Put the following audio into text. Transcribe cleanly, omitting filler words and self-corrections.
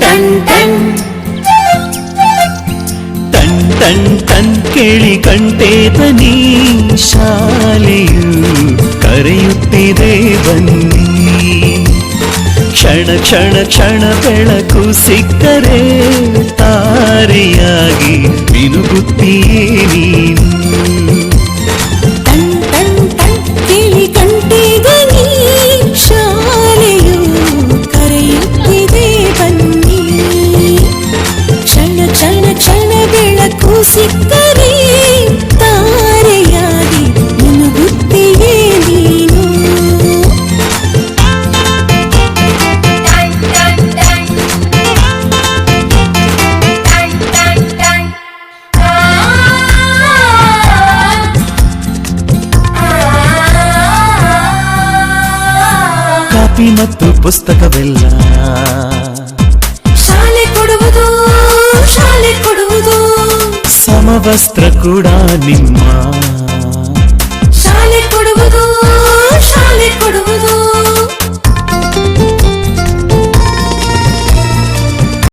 ton ton ton ಕೇಳಿ ಕಂಠೇತ ನೀ ಶಾಲೆಯು ಕರೆಯುತ್ತಿದೆ ಬನ್ನಿ ಕ್ಷಣ ಕ್ಷಣ ಕ್ಷಣ ಬೆಳಕು ಸಿಕ್ಕರೆ ತಾರೆಯಾಗಿ ಮಿನುಗುತ್ತೀಯೇ ನೀನು ಕೇಳಿ ಕಂಠೇತ ನೀ ಶಾಲೆಯು ಕರೆಯುತ್ತಿದೆ ಬನ್ನಿ ಕ್ಷಣ ಕ್ಷಣ ಕ್ಷಣ ಬೆಳಕು ಸಿಕ್ಕರೆ ತಾರೆಯಾಗಿ ಮಿನುಗುತ್ತೀಯೇ ನೀನು ಕಾಪಿ ಮತ್ತು ಪುಸ್ತಕವೆಲ್ಲ ಶಾಲೆ ಕೊಡುವುದು ಸಮವಸ್ತ್ರ ಕೂಡ ನಿಮ್ಮ